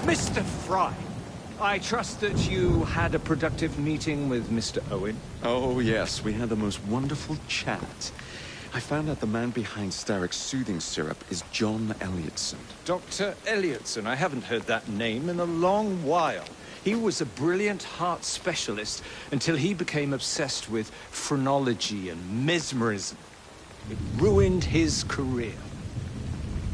Mr. Fry, I trust that you had a productive meeting with Mr. Owen? Oh, yes. We had the most wonderful chat. I found out the man behind Starrick's soothing syrup is John Elliotson. Dr. Elliotson, I haven't heard that name in a long while. He was a brilliant heart specialist until he became obsessed with phrenology and mesmerism. It ruined his career.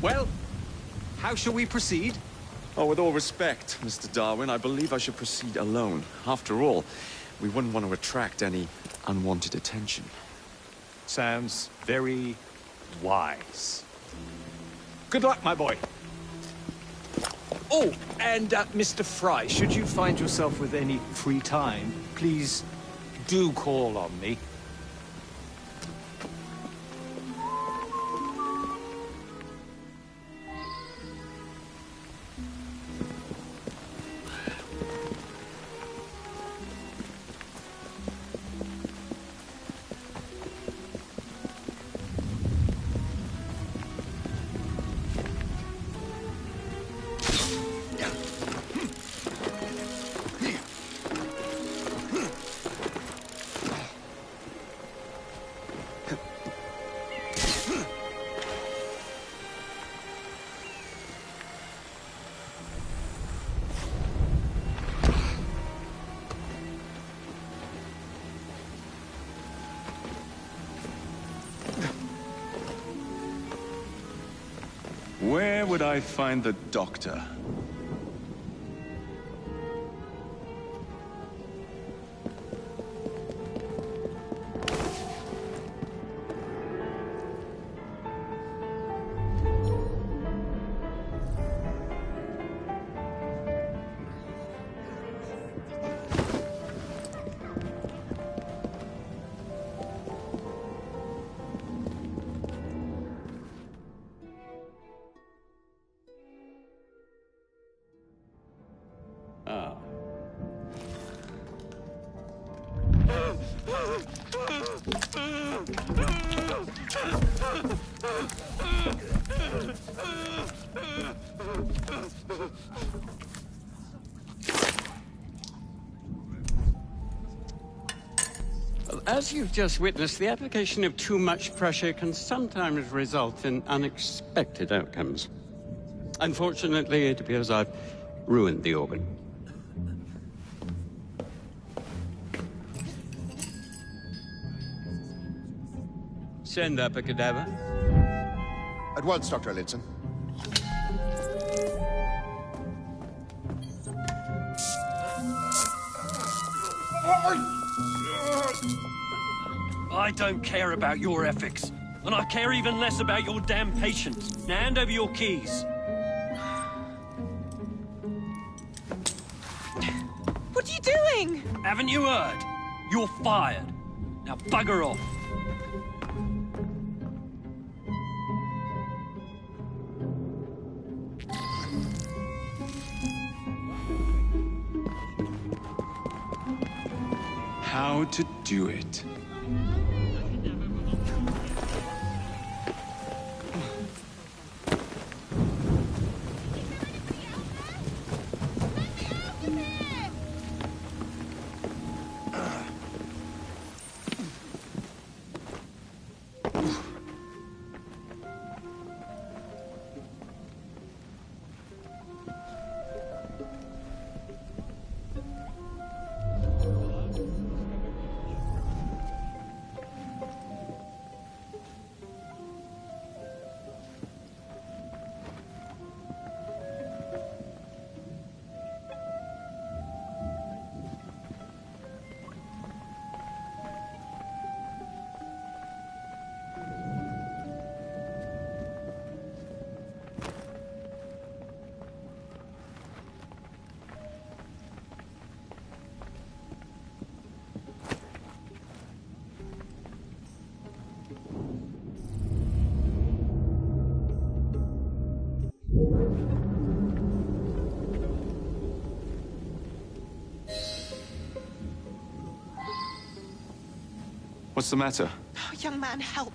Well, how shall we proceed? Oh, with all respect, Mr. Darwin, I believe I should proceed alone. After all, we wouldn't want to attract any unwanted attention. Sounds very wise. Good luck, my boy. Oh, and Mr. Fry, should you find yourself with any free time, please do call on me. Where would I find the doctor? As you've just witnessed, the application of too much pressure can sometimes result in unexpected outcomes. Unfortunately, it appears I've ruined the organ. Send up a cadaver. At once, Dr. Elliotson. I don't care about your ethics, and I care even less about your damn patients. Now hand over your keys. What are you doing? Haven't you heard? You're fired. Now bugger off. How to do it. What's the matter? Oh, young man, help.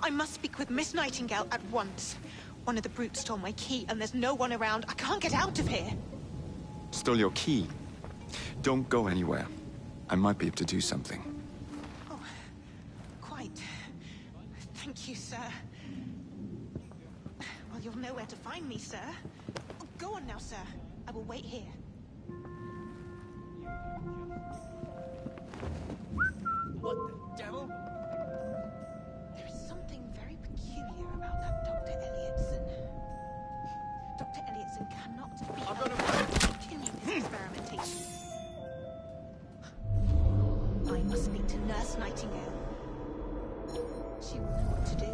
I must speak with Miss Nightingale at once. One of the brutes stole my key, and there's no one around. I can't get out of here. Stole your key? Don't go anywhere. I might be able to do something. Oh, quite. Thank you, sir. Well, you'll know where to find me, sir. Oh, go on now, sir. I will wait here. What the devil? There is something very peculiar about that Dr. Elliotson. Dr. Elliotson cannot be allowed to continue his experimentation. I must speak to Nurse Nightingale. She will know what to do.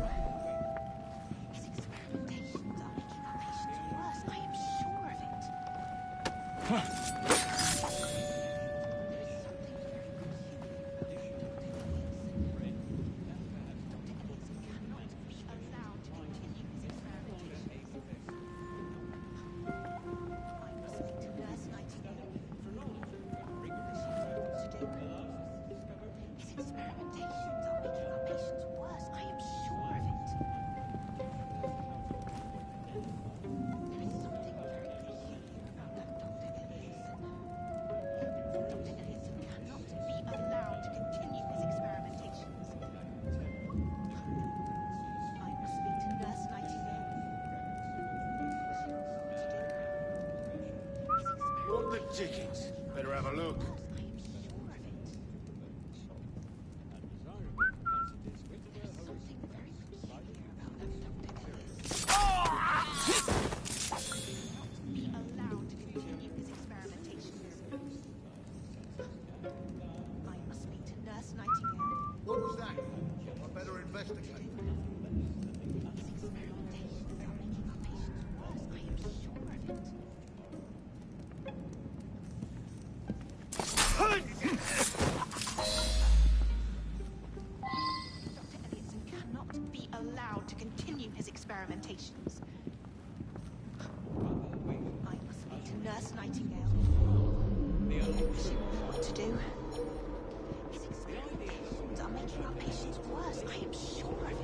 His experimentations are making our patients worse. I am sure of it. There is something very peculiar about Dr. Elliotson. Dr. Elliotson cannot be allowed to continue his experimentations. I must speak to Nurse Nightingale. She will know what to do. His experimentations are making our patients worse. I am sure of it. There is something very peculiar about that Dr. Elliotson. Dr. Elliotson cannot be allowed to continue his experimentations. I must speak to Nurse Nightingale. She will know what to do. His What the dickens? Better have a look. I am sure of it. There's something very peculiar about that Dr. Elliotson. Be allowed to continue his experimentations. I must speak to Nurse Nightingale. What was that? I better investigate. His experimentations are making our patients worse. I am sure of it. Dr. Elliotson cannot be allowed to continue his experimentations. I must speak to Nurse Nightingale. She will know what to do. His experimentations are making our patients worse. I am sure of it.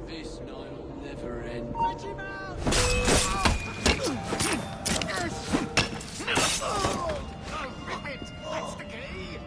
This night will never end. That's the key!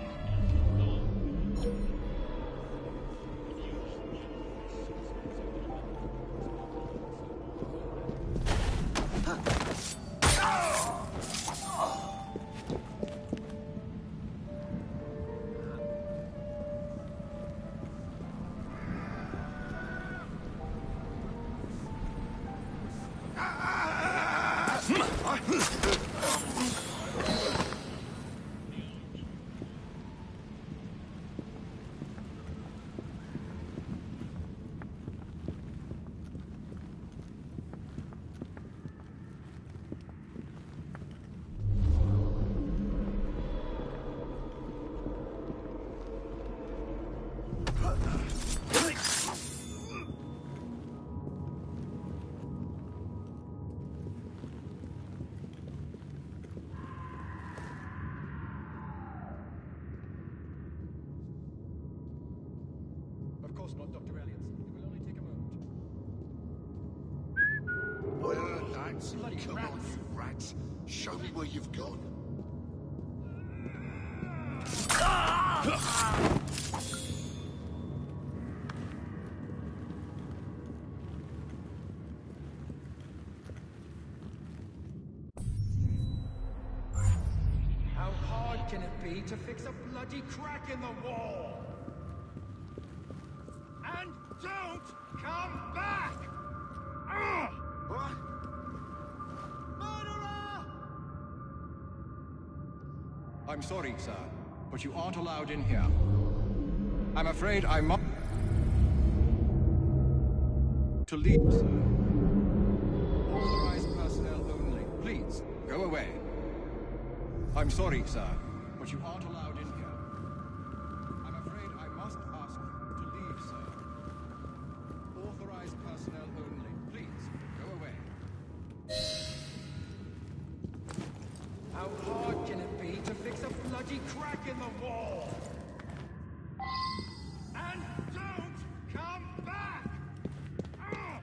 bloody Come on, rats. you rats. Show me where you've gone. How hard can it be to fix a bloody crack in the wall? And don't come back! Ugh! What? I'm sorry, sir, but you aren't allowed in here. I'm afraid I must... to leave, sir. Authorized personnel only. Please, go away. I'm sorry, sir, but you aren't allowed in here. I'm afraid I must ask you to leave, sir. Authorized personnel only. Please, go away. How hard can it be to fix a bloody crack in the wall? And don't come back! Ugh!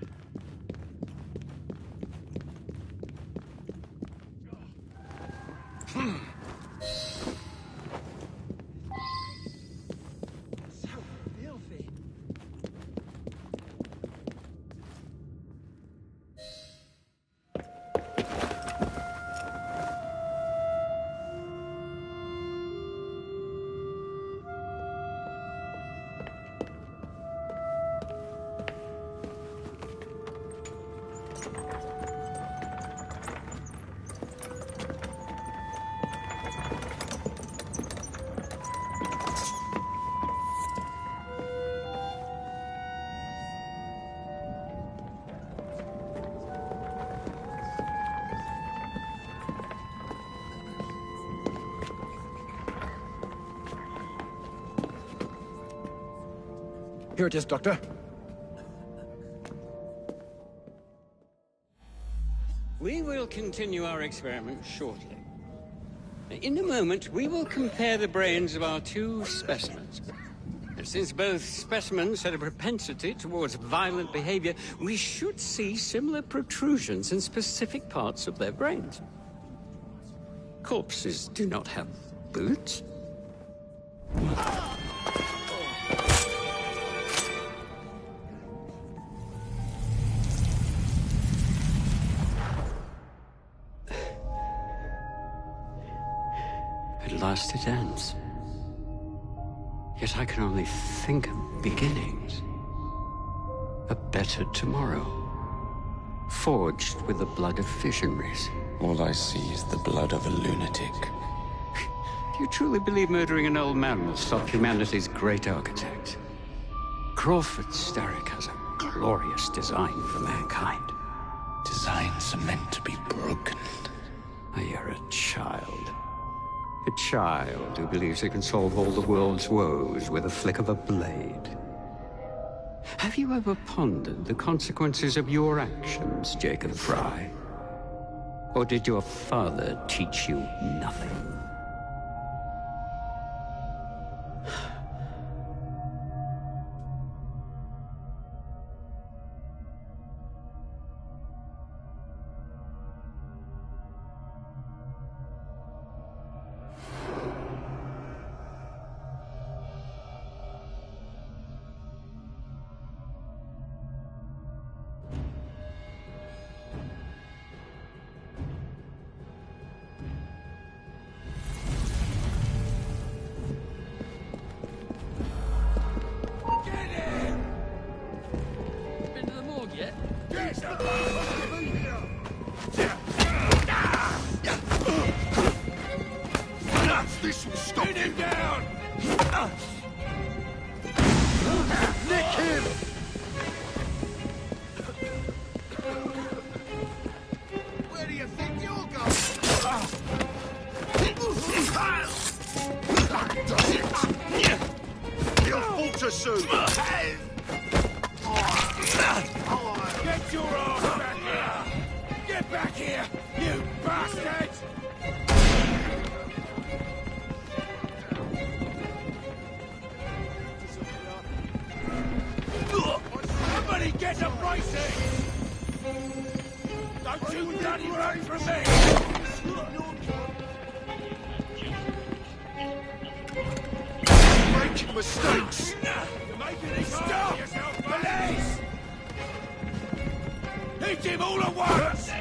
So filthy. Here it is, Doctor. We will continue our experiment shortly. In a moment, we will compare the brains of our two specimens. And since both specimens had a propensity towards violent behavior, we should see similar protrusions in specific parts of their brains. Corpses do not have boots. At last it ends. Yet I can only think of beginnings. A better tomorrow, forged with the blood of visionaries. All I see is the blood of a lunatic. Do you truly believe murdering an old man will stop humanity's great architect? Crawford's Starrick has a glorious design for mankind. Designs are meant to be broken. You're a child. A child who believes he can solve all the world's woes with a flick of a blade. Have you ever pondered the consequences of your actions, Jacob Fry? Or did your father teach you nothing? This will stop him down! Nick him! Where do you think you're going? You'll falter soon! Get your ass back here! Get back here, you bastards! Somebody get a bracing! Don't you bloody run from me! Making mistakes! You're making it stop! Police! Hit him all at once!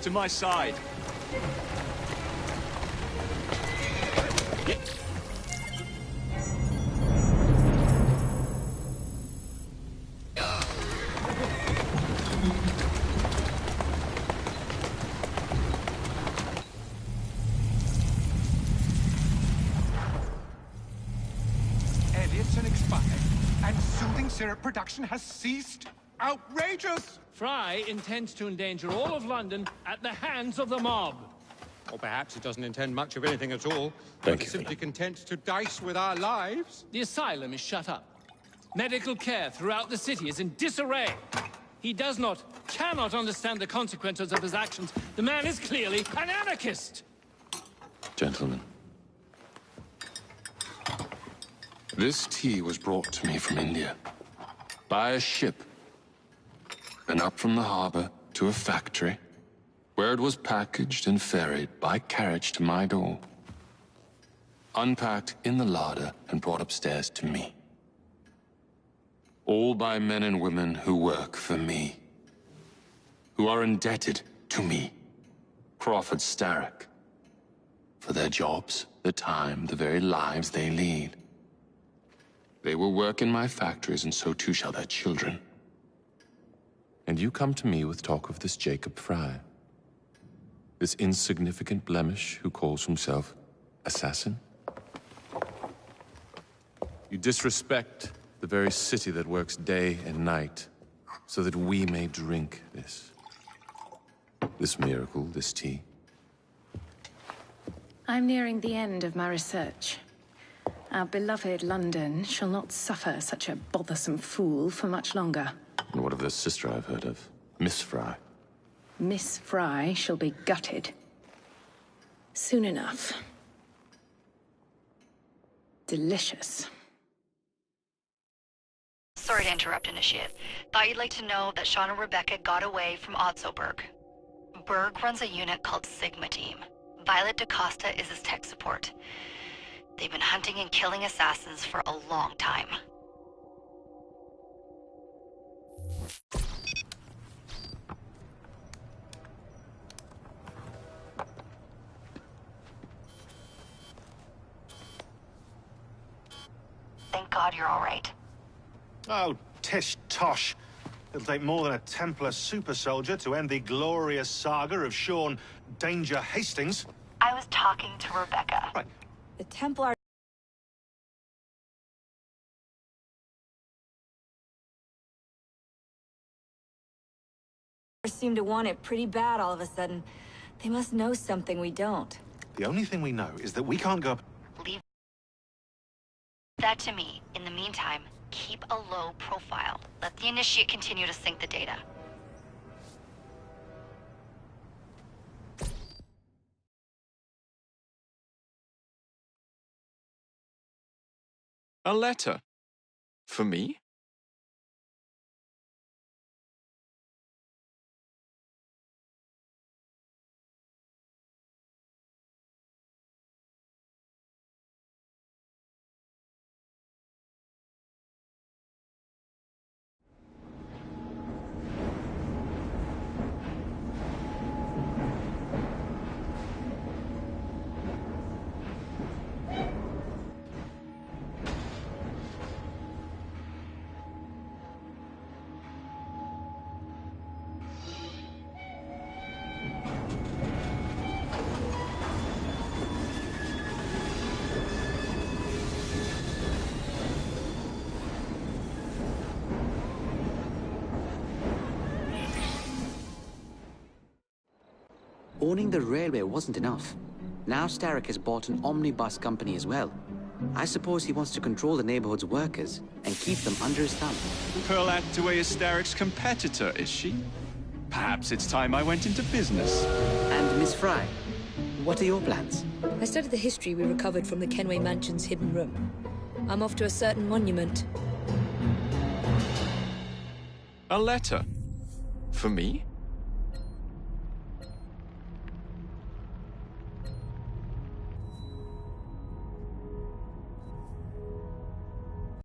To my side. Elliotson expired, and soothing syrup production has ceased? Outrageous! Fry intends to endanger all of London at the hands of the mob. Or perhaps it doesn't intend much of anything at all. Thank but you, simply content to dice with our lives. The asylum is shut up. Medical care throughout the city is in disarray. He cannot understand the consequences of his actions. The man is clearly an anarchist! Gentlemen. This tea was brought to me from India. By a ship. And up from the harbor to a factory, where it was packaged and ferried by carriage to my door. Unpacked in the larder and brought upstairs to me. All by men and women who work for me. Who are indebted to me, Crawford Starrick, for their jobs, the time, the very lives they lead. They will work in my factories, and so too shall their children. And you come to me with talk of this Jacob Fry. This insignificant blemish who calls himself assassin? You disrespect the very city that works day and night so that we may drink this miracle, this tea. I'm nearing the end of my research. Our beloved London shall not suffer such a bothersome fool for much longer. And what of the sister I've heard of? Miss Fry. Miss Fry shall be gutted. Soon enough. Delicious. Sorry to interrupt, Initiate. Thought you'd like to know that Sean and Rebecca got away from Otzoberg. Berg runs a unit called Sigma Team. Violet DaCosta is his tech support. They've been hunting and killing assassins for a long time. Thank God you're all right. Oh, tish tosh. It'll take more than a Templar super soldier to end the glorious saga of Sean Danger Hastings. I was talking to Rebecca. Right. The Templar seem to want it pretty bad all of a sudden. They must know something we don't. The only thing we know is that we can't go... Leave that to me. In the meantime, keep a low profile. Let the Initiate continue to sync the data. A letter? For me? Owning the railway wasn't enough. Now Starrick has bought an omnibus company as well. I suppose he wants to control the neighborhood's workers and keep them under his thumb. Pearl Attaway is Starrick's competitor, is she? Perhaps it's time I went into business. And Miss Fry, what are your plans? I studied the history we recovered from the Kenway Mansion's hidden room. I'm off to a certain monument. A letter? For me?